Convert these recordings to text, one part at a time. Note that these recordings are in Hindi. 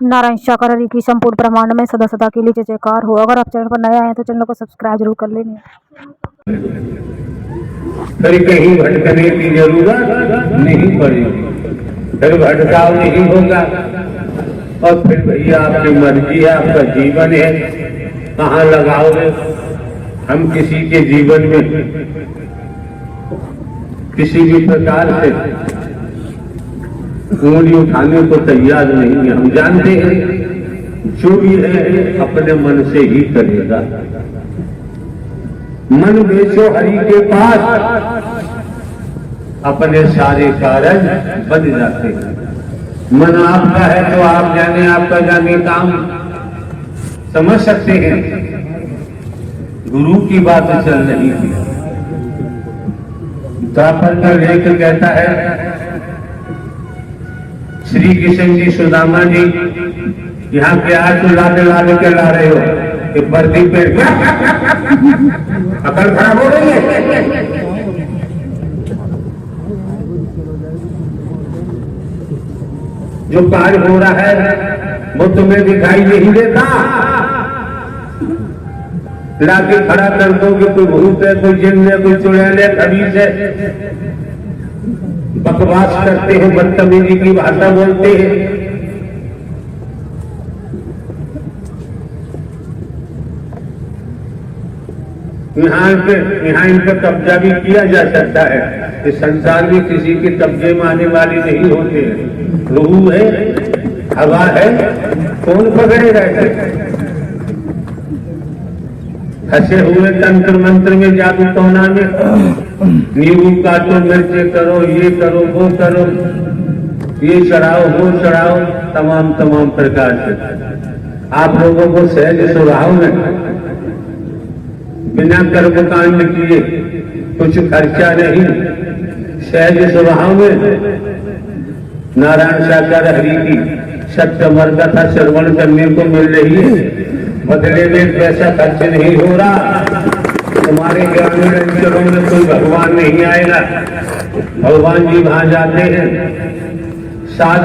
नारायण शाकर हरि की संपूर्ण ब्रह्मांड में सदा सदा के लिए जय जयकार हो। अगर आप चैनल पर नए आए तो चैनल को सब्सक्राइब जरूर कर लेंगे। फिर कहीं भटकने की जरूरत नहीं पड़ेगी, फिर भटकाव नहीं होगा। और फिर भैया आपकी मर्जी है, आपका जीवन है, कहाँ लगाओगे। हम किसी के जीवन में किसी भी प्रकार से उंगली उठाने को तैयार नहीं है। हम जानते हैं जो भी है अपने मन से ही करेगा। मन बेचो हरि के पास, अपने सारे कारण बन जाते हैं। मन आपका है तो आप जाने, आपका जाने काम समझ सकते हैं। गुरु की बात चल रही थी। द्वापर का लेख कहता है, श्री कृष्ण जी सुदामा जी यहाँ प्याज तो लादे के ला रहे हो कि बर्दी पे अकल खराब हो रही है। जो कार्य हो रहा है वो तुम्हें दिखाई नहीं देता। लाके खड़ा कर दो कि कोई भूत है, कोई जिन है, कोई चुड़ैल है, खबीज है। बकवास करते हैं, बदतमीजी की भाषा बोलते हैं। यहाँ इन पर कब्जा भी किया जा सकता है। इस संसार में किसी के कब्जे में आने वाले नहीं होते हैं। रूह है, हवा है, कौन पकड़ेगा? फंसे हुए तंत्र मंत्र में, जादू टोना में, नींबू काटो, मिर्चे करो, ये करो, वो करो, ये चढ़ाओ, वो चढ़ाओ, तमाम प्रकार से। आप लोगों को सहज स्वभाव में बिना कर्मकांड किए कुछ खर्चा नहीं, सहज स्वभाव में नारायण शाकर हरि की सत्यमर कथा श्रवण करने को मिल रही है। बदले में पैसा खर्च नहीं हो रहा। तुम्हारे ग्रामीण अंचलों में कोई भगवान नहीं आएगा। भगवान जी वहां जाते हैं 7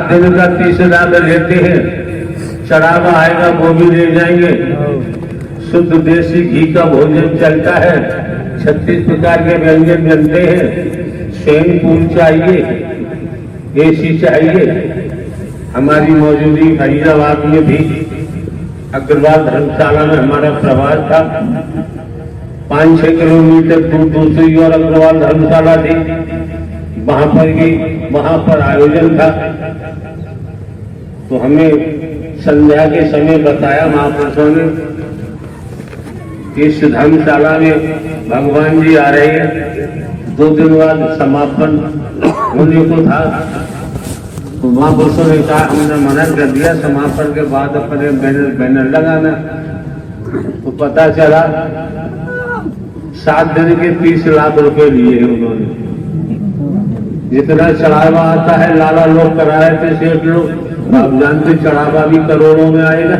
दिन का 30 लाख लेते हैं। चढ़ावा आएगा वो भी ले जाएंगे। शुद्ध देसी घी का भोजन चलता है। 36 प्रकार के व्यंजन बनते हैं। स्विमिंग पूल चाहिए, एसी चाहिए। हमारी मौजूदगी फरीदाबाद में भी अग्रवाल धर्मशाला में हमारा प्रवास था। 5-6 किलोमीटर दूर दूसरी और अग्रवाल धर्मशाला थी। वहां पर आयोजन था। तो हमें संध्या के समय बताया महापुरुषों ने, इस धर्मशाला में भगवान जी आ रहे हैं। 2 दिन बाद समापन होने को था। तो महापुरुषों ने कहा, हमने मना कर दिया समापन के बाद अपने बैनर लगाना। तो पता चला 7 दिन के 30 लाख रुपए लिए हैं उन्होंने। जितना चढ़ावा आता है लाला लोग करा रहे थे, सेठ लोग। आप जानते चढ़ावा भी करोड़ों में आएगा,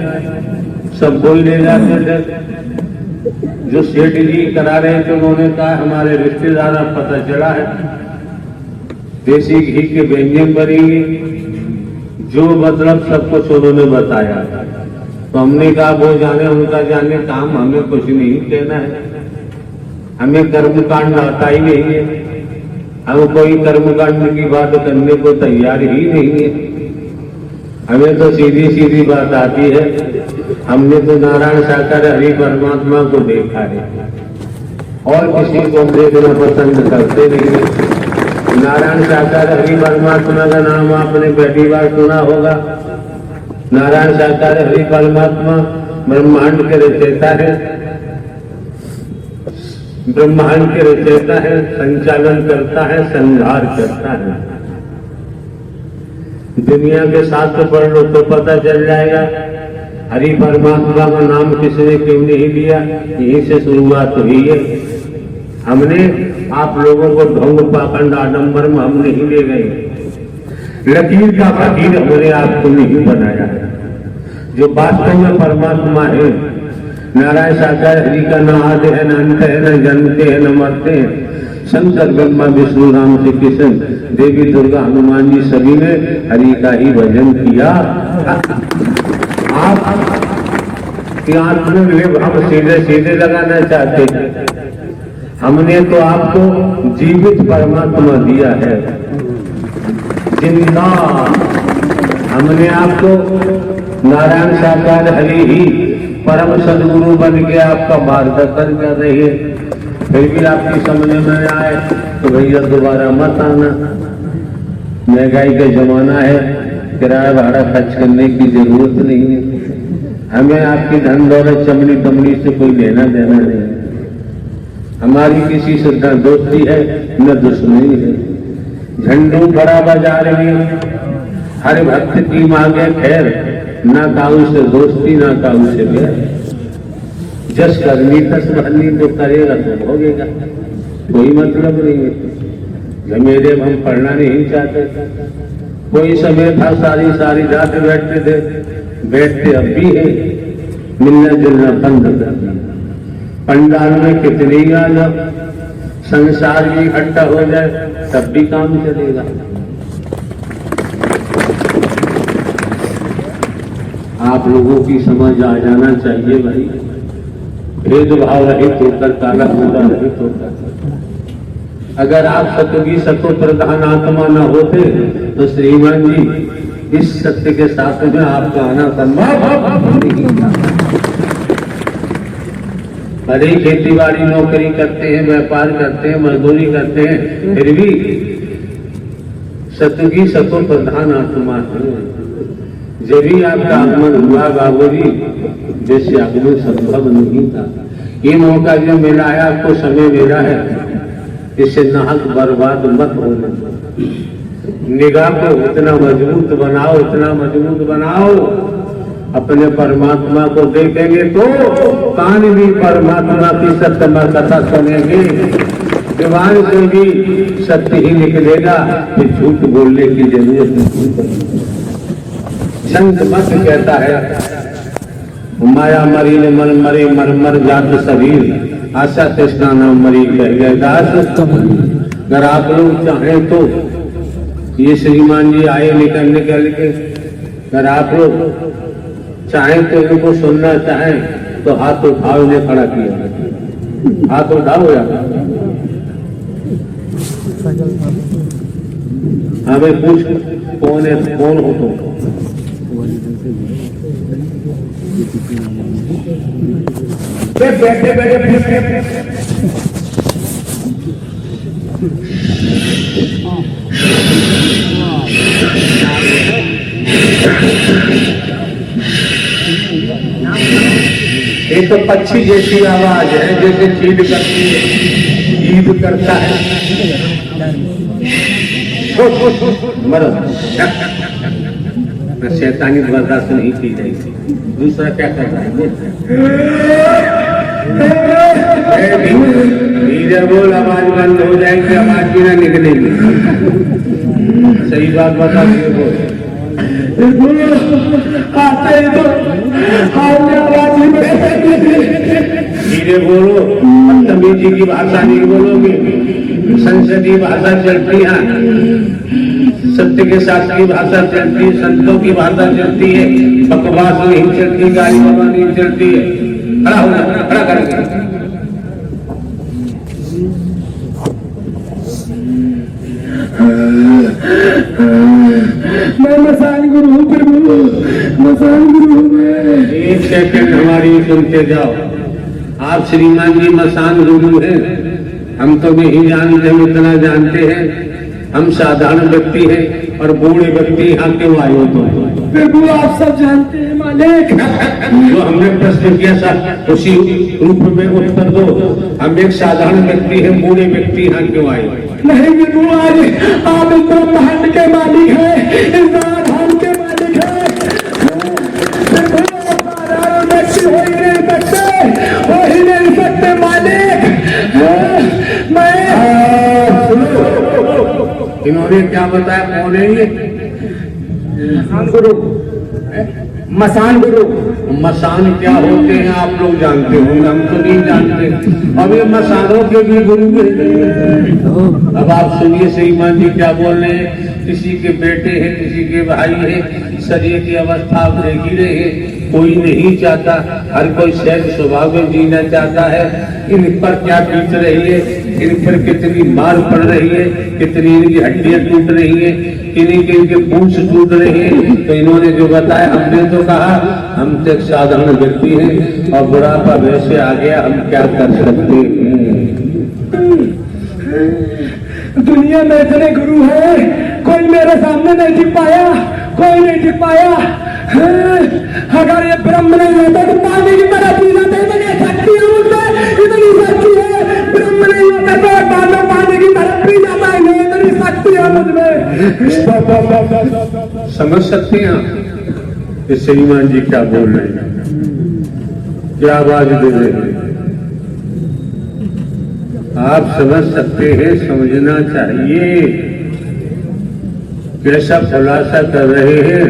सब कोई ले जाते थे। जो सेठ जी करा रहे थे उन्होंने कहा, हमारे रिश्तेदार पता चला है देसी घी के व्यंजन बनेंगे, जो मतलब सब कुछ उन्होंने बताया। तो हमने कहा वो जाने, उनका जाने काम, हमें कुछ नहीं कहना है। हमें कर्मकांड आता ही नहीं है। हम कोई कर्मकांड की बात करने को तैयार ही नहीं है। हमें तो सीधी बात आती है। हमने तो नारायण शाकर हरि परमात्मा को देखा है और किसी को देखना पसंद करते नहीं। नारायण शाकर हरि परमात्मा का नाम आपने पहली बार सुना होगा। नारायण शाकर हरि परमात्मा ब्रह्मांड के रचयिता है। ब्रह्मांड के रचयिता है, संचालन करता है, संहार करता है। दुनिया के शास्त्र पढ़ लो तो पता चल जाएगा हरि परमात्मा का नाम किसने क्यों नहीं लिया। यहीं से शुरुआत हुई है। हमने आप लोगों को ढोंग पाखंड आडंबर में हम नहीं ले गए। लकीर का फकीर हमने आपको नहीं बनाया है। जो वास्तव में परमात्मा है, नारायण शाकर हरि का न आदि है, न अंत है, न जन्मते हैं, न मरते हैं। शंकर ब्रह्मा विष्णु राम श्री कृष्ण देवी दुर्गा हनुमान जी सभी ने हरि का ही भजन किया। आप की आंख में लेप हम सीधे सीधे लगाना चाहते हैं। हमने तो आपको जीवित परमात्मा दिया है, जिंदा। हमने आपको नारायण साकार हरि ही परम सदगुरु बन के आपका मार्गदर्शन कर रही है। फिर भी आपकी समझ में आए तो भैया दोबारा मत आना। महंगाई का जमाना है, किराया भाड़ा खर्च करने की जरूरत नहीं है। हमें आपकी धन दौलत चमड़ी तमड़ी से कोई लेना देना नहीं। हमारी किसी से न दोस्ती है न दुश्मनी है। झंडू बड़ा बाजार में हर भक्त की मांगे खैर, ना काऊ से दोस्ती ना काऊ से बैर। जस करनी तस भरनी, तो करेगा तो भोगेगा, कोई मतलब नहीं है। मेरे हम पढ़ना नहीं चाहते। कोई समय था सारी सारी रात बैठते थे, बैठते अब भी है। मिलना जुलना बंद कर दिया। पंडाल में कितनी आ जाओ, संसार भी इकट्ठा हो जाए तब भी काम चलेगा। आप लोगों की समझ आ जाना चाहिए भाई। भेदभाव रहित होकर, काला कूड़ा रहित होकर। अगर आप सतोगी सतो प्रधान आत्मा न होते तो श्रीमान जी इस सत्य के साथ में आपका आना संभव नहीं था। भले ही खेती बाड़ी नौकरी करते हैं, व्यापार करते हैं, मजदूरी करते हैं, फिर भी सतोगी सतो प्रधान आत्मा है। जब भी आपका आगमन हुआ बाबूजी, जैसे आगमन संभव नहीं था। ये मौका जो मिला है आपको, समय मिला है, इससे नाहक बर्बाद मत होना। निगाह को उतना मजबूत बनाओ, इतना मजबूत बनाओ, अपने परमात्मा को देखेंगे तो कान भी परमात्मा की सत्य कथा सुनेंगे। जबान से भी सत्य ही निकलेगा, फिर झूठ बोलने की जरूरत नहीं। संत मत कहता है, माया मरी ने मन मरे मर मर जात शरीर, आशा तृष्णा न मरी कह गए दास। अगर आप लोग चाहें तो ये श्रीमान जी आए निकल के, अगर आप लोग चाहें तो इनको सुनना चाहें तो हाथ उठाओ। इन्हें खड़ा किया, हाथ उठाओ या हमें पूछ कौन है, कौन हो तुम? बैठे बैठे ये तो पक्षी जैसी आवाज है, जैसे चीड़ करती है, ईद करता है। शैतानी बर्दाश्त नहीं की जाएगी। दूसरा क्या कर रहा है? धीरे बोल, आवाज बंद हो जाएगी, आवाज भी ना निकलेगी। सही बात बता दिए बोल। धीरे बोलो, बदतमीजी की भाषा नहीं बोलोगे। संसदीय भाषा चलती है, सत्य के शास्त्र की भाषा चलती है, संतों की भाषा चलती है, बकवास नहीं चलती, गाली बाबा नहीं चलती है। खड़ा होना, खड़ा करेंगे। मैं मसान गुरु हूँ प्रभु, मसान गुरु हूँ मैं। एक सेकंड हमारी सुनते जाओ। आप श्रीमान जी मसान गुरु हैं, हम तो नहीं जानते, हम इतना जानते हैं, हम साधारण व्यक्ति हैं और बूढ़े व्यक्ति यहाँ क्यों आए हो? तो प्रभु आप सब जानते हैं मालिक। जो हमने प्रश्न किया सर उसी रूप में उत्तर दो। हम एक साधारण व्यक्ति हैं, बूढ़े व्यक्ति यहाँ क्यों आए? नहीं प्रभु, आज आप इस ब्रह्मांड के मालिक हैं, इस धाम के मालिक हैं। साधारण व्यक्ति हो ही नहीं सकते, हो ही नहीं सकते मालिक। मैं इन्होंने क्या बताया? कौन है ये? मसान गुरु, मसान गुरु। मसान क्या होते हैं आप लोग जानते होंगे, हम तो नहीं जानते। अब ये मसानों के भी गुरु हैं। अब आप सुनिए श्रीमान जी क्या बोल रहे हैं। किसी के बेटे हैं, किसी के भाई है, शरीर की अवस्था आप देख ही रहे हैं। कोई नहीं चाहता, हर कोई सहज स्वभाव में जीना चाहता है। इन पर क्या बीत रही है, इन पर कितनी मार पड़ रही है, कितनी इनकी हड्डियां टूट रही है, किन्हीं के इनके पूंछ टूट रहे हैं। तो इन्होंने जो बताया, हमने तो कहा हम तो एक साधारण व्यक्ति हैं और बुढ़ापा वैसे आ गया, हम क्या कर सकते हैं। दुनिया में इतने गुरु हैं, कोई मेरे सामने नहीं टिक पाया, कोई नहीं टिक पाया। अगर ये ब्रह्म नहीं होता तो पानी की तरह पी जाते। इतनी शक्ति है मुझमें, इतनी शक्ति है। ब्रह्म नहीं होता तो पानी की तरह पी जाता है। नहीं, इतनी शक्ति है मुझमें। समझ सकते हैं आप कि श्रीमान जी क्या बोल रहे हैं, क्या आवाज दे रहे हैं। आप समझ सकते हैं, समझना चाहिए। कैसा खुलासा कर रहे हैं।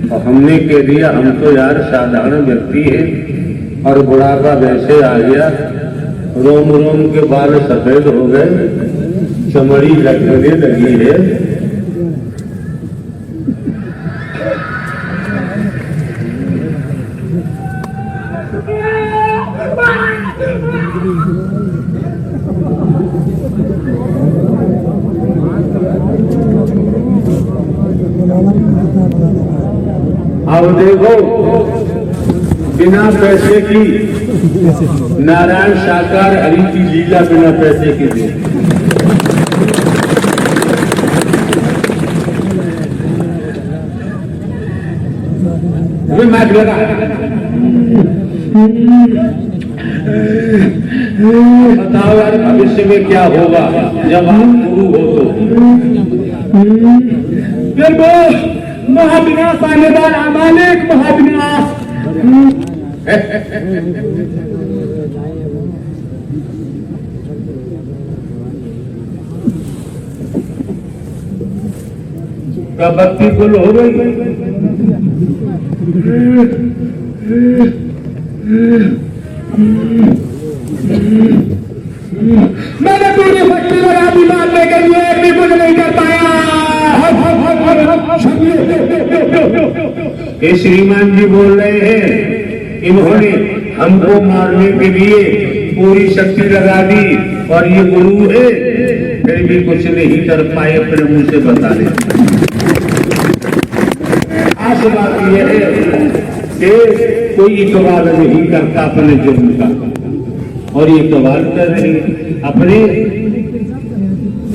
और हमने कह दिया हम तो यार साधारण व्यक्ति हैं और बुढ़ापा वैसे आ गया, रोम रोम के बाल सफेद हो गए, चमड़ी लगने लगी है। अब देखो, बिना पैसे की नारायण साकार हरि की लीला बिना पैसे की दे। मैच लगा। बताओ यार, भविष्य में क्या होगा जब आप गुरु हो तो। फिर वो महाविनाश आने वाला, मालिक महाविनाश। क्या बत्ती गुल हो गई। मैंने पूरी शक्ति लगा दी मारने के लिए, भी कुछ नहीं कर पाया। ये श्रीमान जी बोल रहे हैं, इन्होंने हमको मारने के लिए पूरी शक्ति लगा दी और ये गुरु है, फिर भी कुछ नहीं कर पाए। अपने मुंह से बता रहे। आस बात यह है कि कोई इकबाल नहीं करता अपने जुर्म का, और ये इकबाल कर रहे अपने।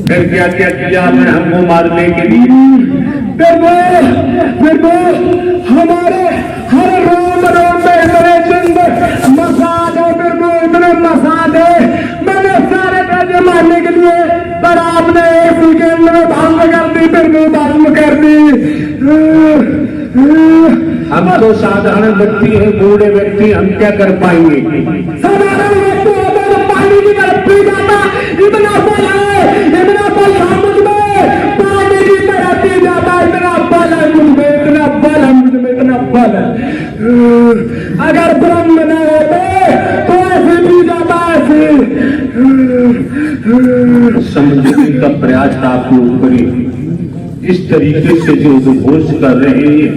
फिर क्या क्या किया आपने हमको मारने के लिए। फिर वो हमारे हर रोम रोम में इतने चिन्ह मसाज है। फिर वो इतने मसाज है, मैंने सारे पैसे मारने के लिए, पर आपने एक सेकेंड में भंग कर दी। फिर वो भंग कर दी। हम तो साधारण व्यक्ति हैं, बूढ़े व्यक्ति, हम क्या कर पाएंगे। साधारण व्यक्ति होता तो पानी की तरफ पी जाता। इतना बल है, इतना बल है मुझमें, पानी की तरह पी जाता। इतना बल है मुझमें, इतना बल है मुझमें, इतना बल है। अगर ब्रह्म न होते तो ऐसे पी जाता, ऐसे। समझने का प्रयास आप लोग करें। इस तरीके से जो उद्घोष कर रहे हैं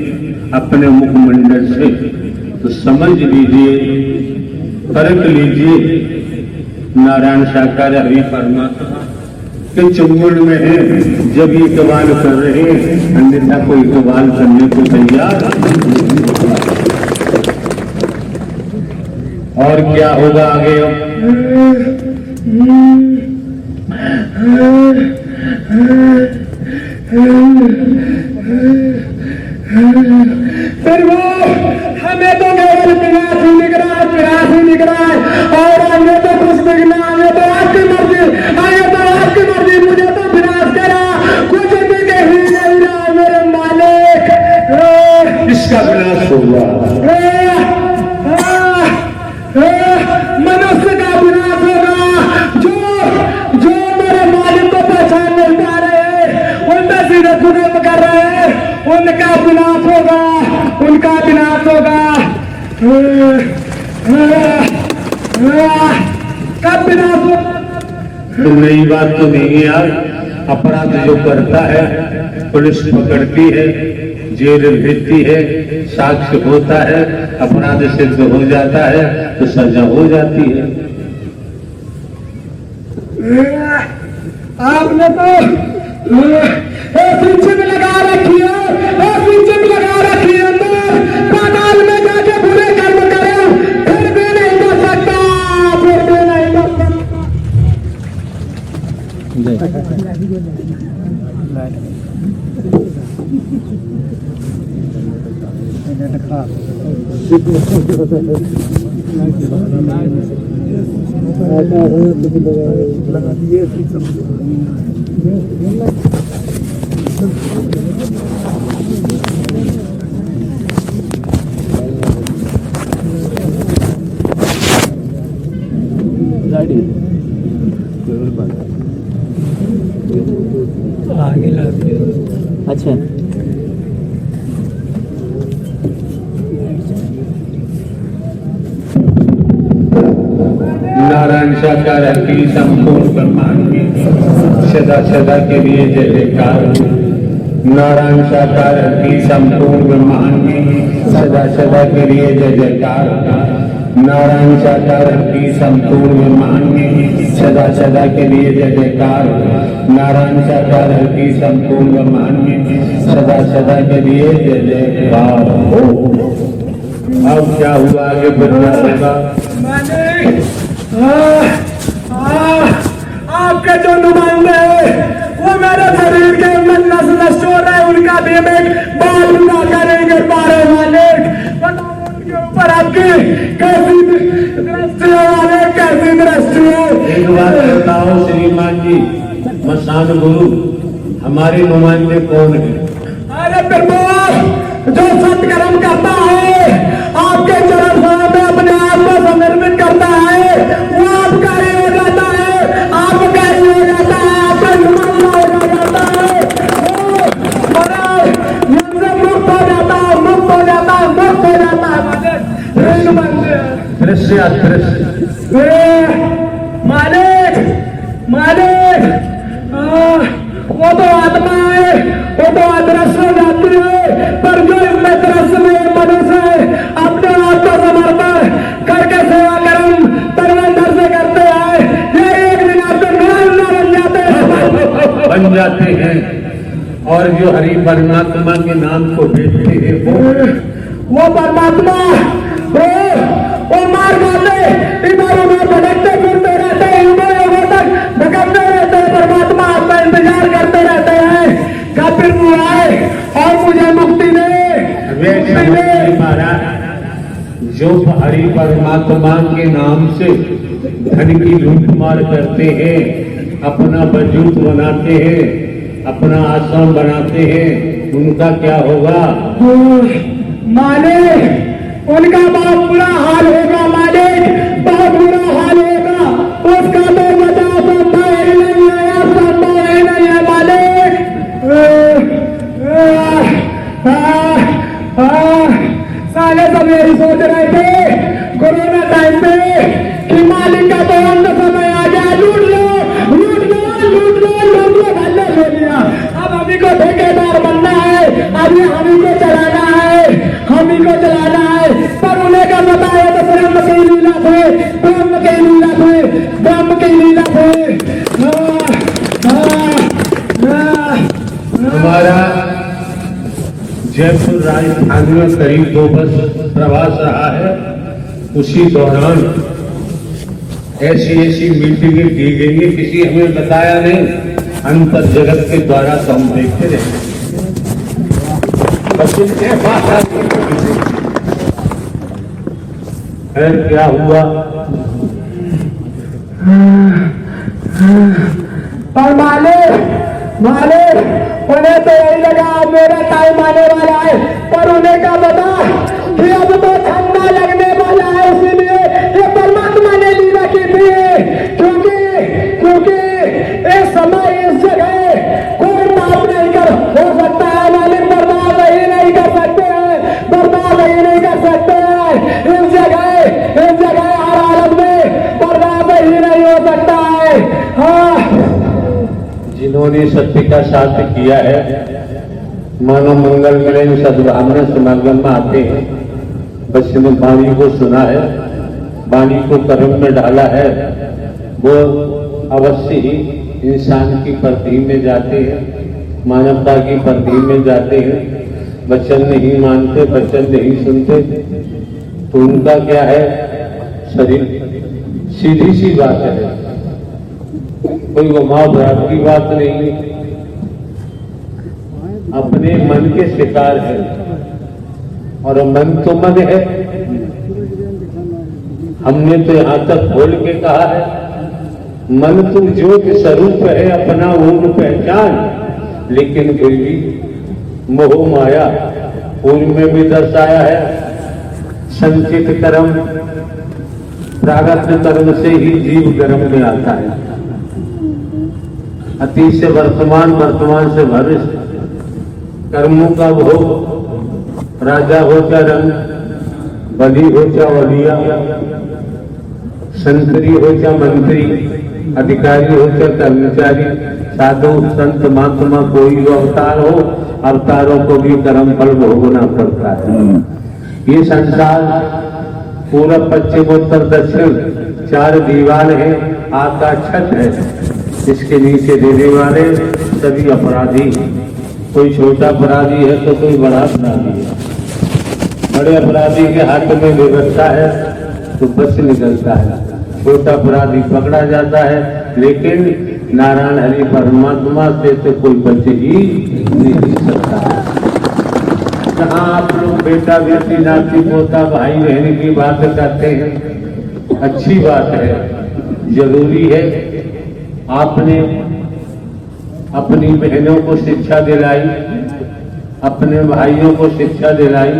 अपने मुखमंडल से, तो समझ लीजिए, परख लीजिए, नारायण साकार हरि परमात्मा के चुंगल में है। जब ये इकबाल कर रहे हैं, अन्यथा कोई इकबाल करने को तैयार। और क्या होगा आगे। फिर वो हमें तो केवल विनाश ही निकला है, विनाश ही निकला है। और आगे तो कुछ दिखना, आगे तो आपकी मर्जी, आगे तो आपकी मर्जी। मुझे तो विनाश करा, कुछ दिखे ही नहीं रहा मेरे मालिक। इसका विनाश होगा। मनुष्य का विनाश होगा। जो मेरे मालिक को पहचान नहीं पा रहे, उनका सीधे कुकर्म कर रहे हैं, उनका विनाश होगा, उनका विनाश होगा। कब विनाश हो? तो नई बात तो नहीं है यार। अपराध जो करता है पुलिस पकड़ती है, जेल भेजती है, साक्ष्य होता है, अपराध सिद्ध हो जाता है तो सजा हो जाती है। आपने तो चिप लगा रखी है, चिप लगा रखी है, पाताल में जाके बुरे कर्म करे, फिर भी नहीं कर सकता, फिर भी नहीं कर सकता। अच्छा नारायण साकार की संपूर्ण ब्रह्मांड में सदा सदा के लिए जय जयकार। नारायण साकार की संपूर्ण ब्रह्मांड में सदा सदा के लिए जय जयकार। नारायण साकार की संपूर्ण ब्रह्मांड में सदा सदा के लिए जय जयकार। नारायण साकार की संपूर्ण ब्रह्मांड में सदा सदा के लिए जय जयकार। अब क्या हुआ आगे बढ़ना होगा। आपके जो नुमाइंदे हैं वो मेरे शरीर के अंदर नस नस हो रहे हैं, उनका भी एक बाल पूरा करेंगे बारे मालिक। उनके ऊपर आपकी कैसी दृष्टि है मालिक, कैसी दृष्टि है? एक बात बताओ श्रीमान जी, मसान गुरु हमारे नुमाइंदे कौन है? अरे प्रभु, जो सत्कर्म करता है, आपके चरण में अपने आप को समर्पित करता है, वो आपका ही हो जाता है, आपका ही हो जाता है, आपका नुमाइंदा हो जाता है, मुक्त हो जाता है, मुक्त हो जाता है, मुक्त हो जाता है। दृश्य अदृश्य मालिक, मालिक, वो तो आत्मा है, वो तो अदृश्य हो जाती है, पर जो इसमें दृश्य में मनुष्य अपने आप को समर्पण करके सेवा कर्म परमेश्वर से करते हैं, ये एक दिन आपके नुमाइंदा बन जाते हैं। और जो हरि परमात्मा के नाम को भेजते हैं वो परमात्मा वो मार मारते इधर उधर भटकते फिरते रहते हैं, उधर उधर तक भटकते रहते हैं, परमात्मा आपका इंतजार करते रहते हैं कब फिर वो आए और मुझे मुक्ति दे। जो हरि परमात्मा के नाम से धन की लूटमार करते हैं, अपना वजूद बनाते हैं, अपना आश्रम बनाते हैं, उनका क्या होगा? मालिक, उनका बहुत बुरा हाल होगा मालिक, बहुत बुरा हाल होगा, उसका तो बचाव संभव ही नहीं है, संभव ही नहीं है मालिक। साले सब यही सोच रहे थे कोरोना टाइम पे कि मालिक का तो अंत समय आ गया, लूट लो लूट लो लूट लो लूट लो, भल्ले ले लिया। अब हमी को ठेकेदार बनना है, अभी हमी को चलाना है, हमी को चलाना है, पर उन्हें का पता है तो ब्रह्म की लीला थे, ब्रह्म की लीला थे, ब्रह्म की लीला थे। हमारा जयपुर राजधानी में करीब 2 बस प्रवास रहा है। उसी दौरान ऐसी मीटिंगें की गई, किसी हमें बताया नहीं, अंतर जगत के द्वारा तो हम देखते रहे। फिर क्या हुआ? पर मालिक उन्हें तो यही लगा मेरा टाइम आने वाला है, पर उन्हें क्या पता कि अब तो ठंडा लगने वाला है, इसीलिए ये परमात्मा ने लीला की थी, क्योंकि इस समय इस जगह कोई पाप नहीं कर हो सकता है मालिक, बर्बाद ही नहीं कर सकते हैं, बर्बाद ही नहीं कर सकते हैं। जिन्होंने सत्य का साथ किया है, मानव मंगल मिलन सद्भावना समागम में आते हैं, बच्चे ने वाणी को सुना है, वाणी को कर्म में डाला है, वो अवश्य ही इंसान की प्रति में जाते हैं, मानवता की प्रति में जाते हैं। वचन नहीं मानते, वचन नहीं सुनते, तो उनका क्या है, शरीर सीधी सी बात है, कोई घुमाव भराव की बात नहीं, अपने मन के शिकार है। और मन तो मन है, हमने तो यहां तक बोल के कहा है, मन तो ज्योत स्वरूप है, अपना ऊर्ज पहचान, लेकिन फिर भी मोह माया पूर्व में भी दर्शाया है। संचित कर्म प्रारब्ध कर्म से ही जीव कर्म में आता है। अतीत से वर्तमान, वर्तमान से भविष्य, कर्मों का भोग, राजा हो या रंग, बली हो या वलिया, संतरी हो या मंत्री, अधिकारी हो या कर्मचारी, साधु संत महात्मा, कोई अवतार हो, अवतारों को भी कर्म फल भोगना पड़ता है। ये संसार पूरब पश्चिम उत्तर दक्षिण 4 दीवार है, आकाश छत है, इसके नीचे रहने वाले सभी अपराधी, कोई छोटा अपराधी है तो कोई बड़ा अपराधी है। बड़े अपराधी के हाथ में व्यवस्था है तो बच निकलता है, छोटा अपराधी पकड़ा जाता है, लेकिन नारायण हरि परमात्मा से तो कोई बच ही नहीं सकता। जहाँ आप लोग बेटा बेटी नाती पोता भाई बहन की बात करते हैं, अच्छी बात है, जरूरी है। आपने अपनी बहनों को शिक्षा दिलाई, अपने भाइयों को शिक्षा दिलाई,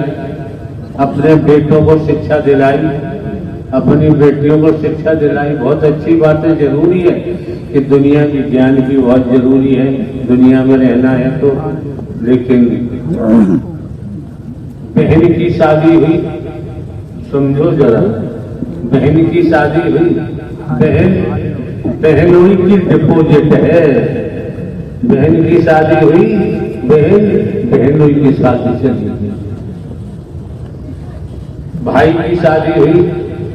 अपने बेटों को शिक्षा दिलाई, अपनी बेटियों को शिक्षा दिलाई, बहुत अच्छी बात है, जरूरी है कि दुनिया की ज्ञान की बहुत जरूरी है, दुनिया में रहना है तो। लेकिन बहन की शादी हुई, समझो जरा, बहन की शादी हुई, बहनों की डिपोजिट है, बहन की शादी हुई, बहनों की शादी चली, भाई की शादी हुई,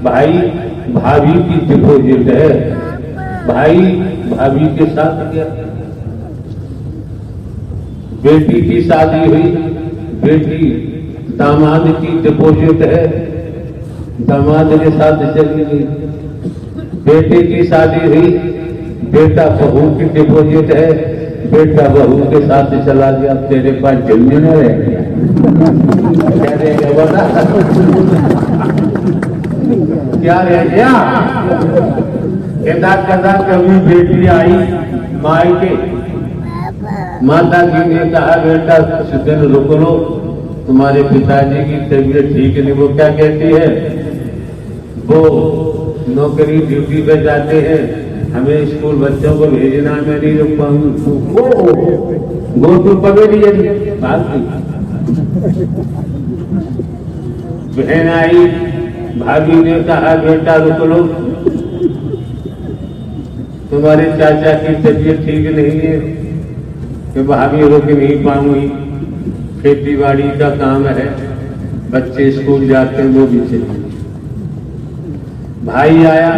भाई भाभी की डिपोजिट है, भाई भाभी के साथ गया। बेटी की शादी हुई, बेटी दामाद की डिपोजिट है, दामाद के साथ चली गई। बेटे की शादी हुई, बेटा बहू की डिपोजिट है, बेटा बहू के साथ चला गया। तेरे पास जमीन रह गया, क्या रह गया बता, क्या रह गया? कदा कभी बेटी आई मायके, माता जी ने कहा बेटा कुछ दिन रुक लो, तुम्हारे पिताजी की तबीयत ठीक नहीं। वो क्या कहती है, वो नौकरी ड्यूटी पे जाते हैं, हमें स्कूल बच्चों को भेजना, मैं नहीं रुक पाऊंगी, वो तो पवेलियन बात की। बहन आई, भाभी ने कहा बेटा रुक लो, तुम्हारे चाचा की तबीयत ठीक नहीं है, कि भाभी रुक नहीं पाऊंगी, खेती बाड़ी का काम है, बच्चे स्कूल जाते हैं, वो भी चले। भाई आया,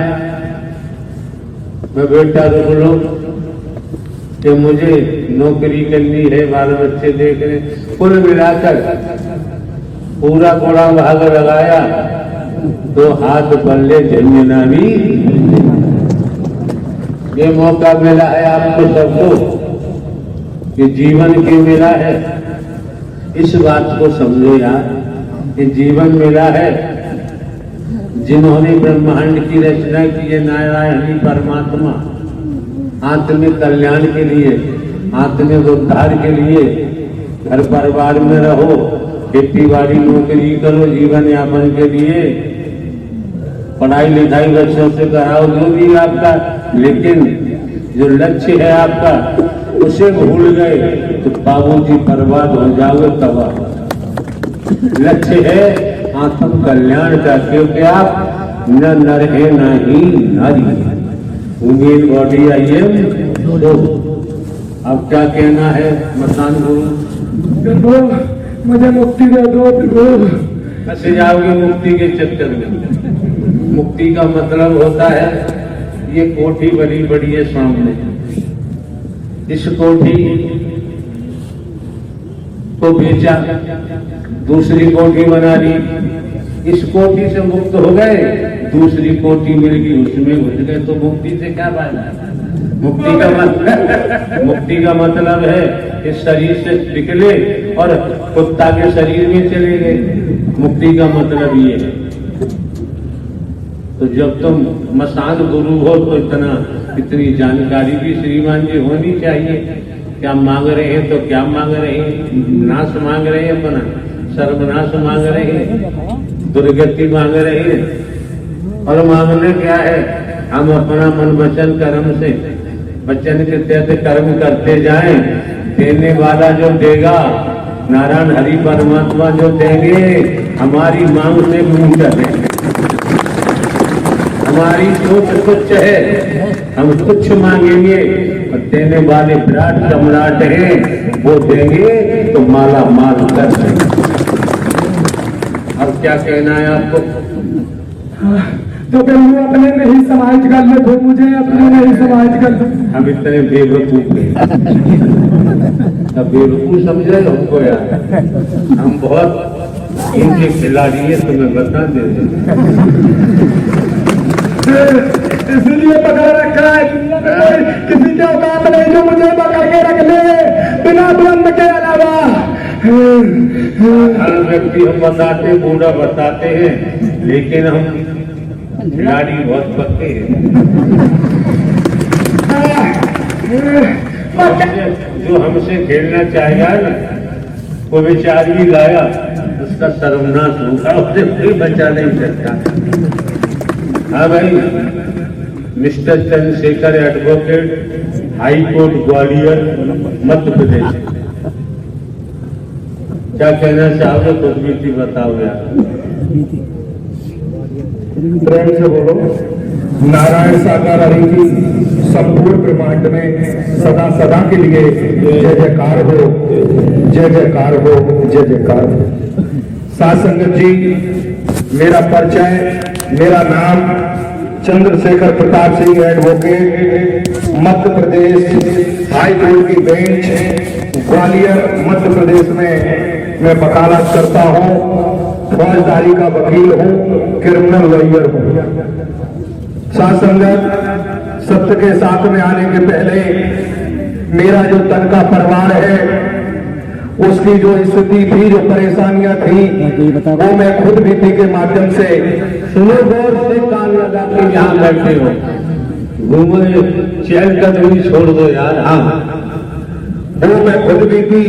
मैं बेटा रुक लो कि मुझे नौकरी करनी है, बाल बच्चे देखने। कुल मिलाकर पूरा कोड़ा भाग लगाया तो हाथ पल्ले झंझना भी। ये मौका मिला है आपको सबको कि जीवन क्यों मिला है, इस बात को समझो यार, कि जीवन मिला है। जिन्होंने ब्रह्मांड की रचना की है, नारायण परमात्मा, आत्मिक कल्याण के लिए, आत्मिक उद्धार के लिए, घर परिवार में रहो, खेती बाड़ी नौकरी करो, जीवन यापन के लिए पढ़ाई लिखाई बच्चों से कराओ, जो भी आपका, लेकिन जो लक्ष्य है आपका उसे भूल गए तो बाबूजी बर्बाद हो जाओगे, तबाह। लक्ष्य है आत्म कल्याण का, क्योंकि आप न नर है न ही नारी, उम्मीद बॉडी आई एम। अब क्या कहना है मसान गुरु? प्रभु मुझे मुक्ति दे दो प्रभु। फंसे जाओगे मुक्ति के चक्कर में। मुक्ति का मतलब होता है ये कोठी बनी पड़ी है सामने, इस कोठी को बेचा, दूसरी कोठी बना ली, इस कोठी से मुक्त हो गए, दूसरी कोठी मिल गई उसमें घुस गए, तो मुक्ति से क्या फायदा? मुक्ति का मतलब है इस शरीर से निकले और कुत्ता के शरीर में चले गए। मुक्ति का मतलब ये है। तो जब तुम मसान गुरु हो तो इतनी जानकारी भी श्रीमान जी होनी चाहिए। क्या मांग रहे हैं तो क्या मांग रहे हैं? नाश मांग रहे हैं, अपना सर्वनाश मांग रहे हैं, दुर्गति मांग रहे हैं। और मांगना क्या है? हम अपना मन वचन कर्म से, वचन के तहत कर्म करते जाएं, देने वाला जो देगा नारायण हरि परमात्मा जो देंगे, हमारी मांग से पूछ है। हमारी सोच तुच्छ है, हम तुच्छ मांगेंगे और देने वाले विराट सम्राट हैं, वो देंगे तो माला माल कर देंगे। अब क्या कहना है आपको? तो प्रभु अपने नहीं समाज कर ले, तो मुझे अपने नहीं समाज कर ले। हम इतने बेवकूफ हैं, अब बेवकूफ समझ रहे हमको यार? हम बहुत इनके खिलाड़ी है, तुम्हें बता दे। इसलिए पकड़ रखा है, किसी के औकात नहीं जो मुझे पकड़ के रख ले बिना बंद के अलावा। हर व्यक्ति हम बताते, बूढ़ा बताते हैं, लेकिन हम खिलाड़ी बहुत पक्के हैं। जो हमसे खेलना चाहेगा ना, वो विचार भी लाया, उसका सर्वनाश होगा, उसे कोई बचा नहीं सकता। हाँ भाई, mister Chandrashekhar advocate, high court Gwalior, Madhya Pradesh. क्या कहना चाहोगे? कुछ भी बताओ यार। प्रेम से बोलो। नारायण साकार हरि की संपूर्ण ब्रह्मांड में सदा सदा के लिए जय जयकार हो, जय जयकार हो, जय जयकार हो। साथ संगत जी, मेरा परिचय, मेरा नाम Chandrashekhar Pratap Singh advocate, Madhya Pradesh high court की बेंच, ग्वालियर मध्य प्रदेश में मैं वकालत करता हूँ। फौजदारी का वकील हूँ, क्रिमिनल लॉयर हूँ। साथ संगत, सत्य के साथ में आने के पहले मेरा जो तन का परिवार है, उसकी जो स्थिति थी, जो परेशानियां थी, वो मैं खुद बीती के माध्यम से, सुनो गौर से, कान लगा के यहाँ बैठे हो, घूमो, चैन कदमी छोड़ दो यार। हाँ, वो मैं खुद बीती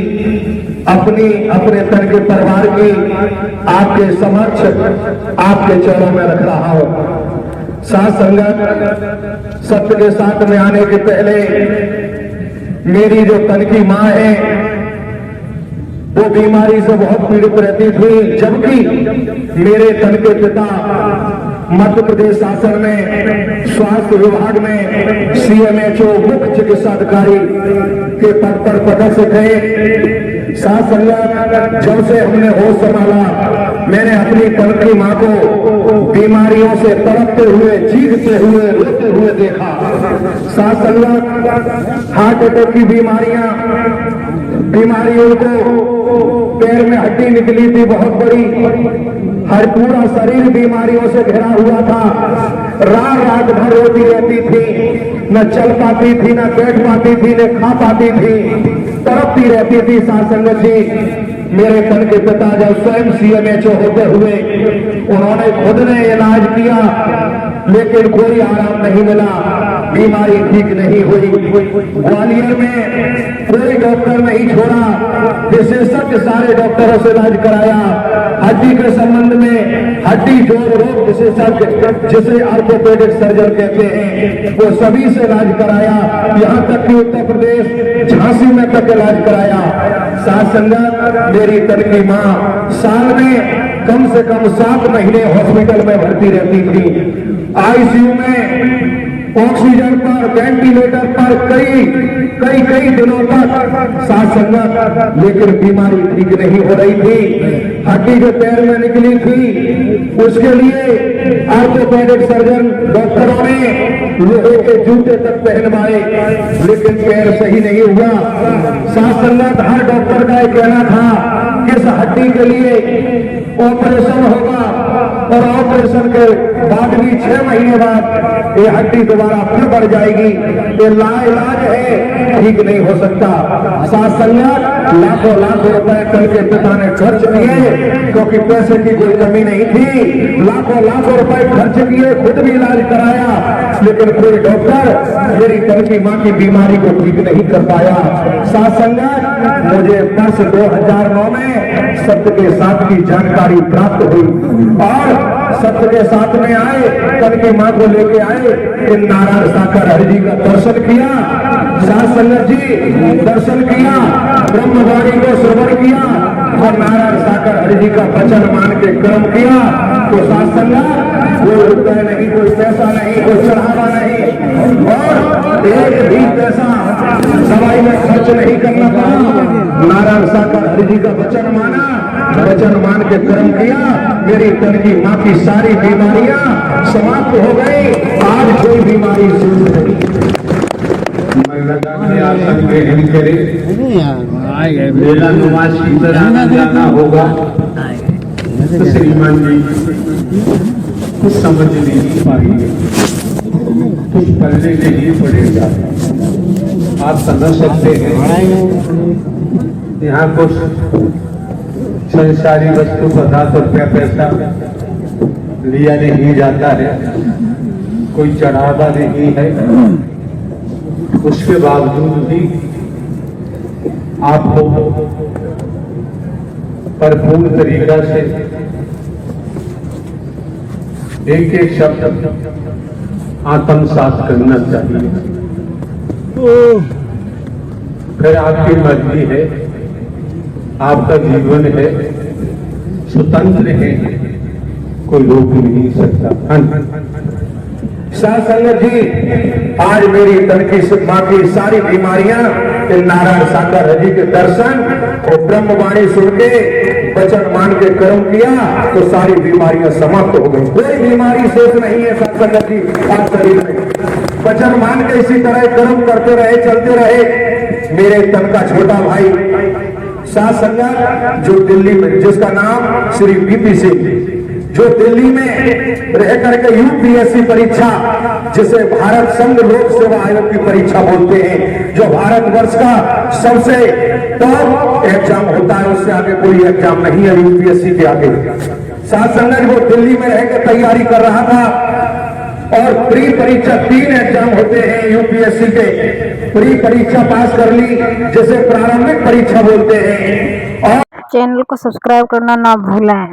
अपने तन के परिवार की आपके समक्ष, आपके चरणों में रख रहा हूं। साथ संगत, सत्य के साथ में आने के पहले मेरी जो तन की मां है, वो बीमारी से बहुत पीड़ित रहती थी, जबकि मेरे तन के पिता मध्य प्रदेश शासन में स्वास्थ्य विभाग में CMHO मुख्य चिकित्सा अधिकारी के पद पर पदस्थ थे। साथ संगत, जब से हमने होश संभाला, मैंने अपनी तन की मां को बीमारियों से तड़पते हुए, चीखते हुए, रोते हुए देखा। साथ संगत, हार्ट अटैक की बीमारियों को, पैर में हड्डी निकली थी बहुत बड़ी, हर पूरा शरीर बीमारियों से घिरा हुआ था। रात भर रोती रहती थी, न चल पाती थी, न बैठ पाती थी, न खा पाती थी, तड़पती रहती थी। साथ संगत जी, मेरे तन के पिता जब स्वयं CMHO होते हुए उन्होंने खुद ने इलाज किया, लेकिन कोई आराम नहीं मिला, बीमारी ठीक नहीं हुई। ग्वालियर में कोई डॉक्टर नहीं छोड़ा, विशेषज्ञ सारे डॉक्टरों से इलाज कराया। हड्डी के संबंध में हड्डी जोड़ रोग विशेषज्ञ, जिसे ऑर्थोपेडिक सर्जन कहते हैं, वो सभी से इलाज कराया। यहाँ तक कि उत्तर प्रदेश झांसी में तक इलाज कराया। साथ संगत, मेरी तन की मां साल में कम से कम 7 महीने हॉस्पिटल में भर्ती रहती थी। ICU में ऑक्सीजन पर, वेंटिलेटर पर कई दिनों तक साथ संगत, लेकिन बीमारी ठीक नहीं हो रही थी। हड्डी जो पैर में निकली थी उसके लिए ऑर्थोपेडिक सर्जन डॉक्टरों ने लोहे के जूते तक पहनवाए, लेकिन पैर सही नहीं हुआ। साथ संगत, हर डॉक्टर का यह कहना था कि इस हड्डी के लिए ऑपरेशन होगा और ऑपरेशन के बाद भी 6 महीने बाद ये हड्डी दोबारा फिर बढ़ जाएगी। ये लाइलाज है, ठीक नहीं हो सकता। साथ संगत, लाखों रुपए कल के पिता ने खर्च किए, क्योंकि पैसे की कोई कमी नहीं थी। लाखों रुपए खर्च किए, खुद भी इलाज कराया, लेकिन कोई डॉक्टर मेरी कल की मां की बीमारी को ठीक नहीं कर पाया। साथ संगत, मुझे वर्ष 2009 में सत्य के साथ की जानकारी प्राप्त हुई और सत्य के साथ में आए, कल की मां को लेके आए, इन नारायण साकर हरि जी का दर्शन किया। साथ संगत जी, दर्शन किया, ब्रह्मवाणी को श्रवण किया और नारायण साकर हरि जी का वचन मान के कर्म किया। तो साथ संगत, कोई रुपये नहीं, कोई पैसा नहीं, कोई चढ़ावा नहीं और एक भी पैसा दवाई में खर्च नहीं करना पड़ा। नारायण साकर हरि जी का वचन माना, वचन मान के कर्म किया, मेरी तन की मां की सारी बीमारियां समाप्त हो गई। आज कोई बीमारी शुरू नहीं। आसन ग्रहण करे, मेला नुमाशी तरह जाना होगा तो श्रीमान जी कुछ समझ नहीं पाएंगे, कुछ करने नहीं पड़ेगा। आप समझ सकते हैं, यहाँ कुछ संसारी वस्तु पदार्थ रुपया पैसा लिया नहीं जाता है, कोई चढ़ावा नहीं है। उसके बावजूद भी आपको भरपूर तरीका से एक शब्द आत्मसात करना चाहिए। फिर आपकी मर्जी है, आपका जीवन है, स्वतंत्र है, कोई रोक नहीं सकता। साथ संगत जी, आज मेरी तन की मां की सारी बीमारियां नारायण साकर हरि जी के दर्शन और ब्रह्मवाणी सुन के वचन मान के कर्म किया तो सारी बीमारियां समाप्त हो गई। कोई बीमारी शेष नहीं है। साथ संगत जी, आज शरीर में वचन मान के इसी तरह कर्म करते रहे, चलते रहे। मेरे तन का छोटा भाई साथ संगत, जो दिल्ली में, जिसका नाम श्री बीपी सिंह, जो दिल्ली में रह करके यूपीएससी परीक्षा, जिसे भारत संघ लोक सेवा आयोग की परीक्षा बोलते हैं, जो भारतवर्ष का सबसे टॉप एग्जाम होता है, उससे आगे कोई एग्जाम नहीं है यूपीएससी के आगे। साथ संगत, वो दिल्ली में रह के तैयारी कर रहा था और प्री परीक्षा 3 एग्जाम होते हैं यूपीएससी के। प्री परीक्षा पास कर ली, जिसे प्रारंभिक परीक्षा बोलते हैं। और चैनल को सब्सक्राइब करना ना भूलें।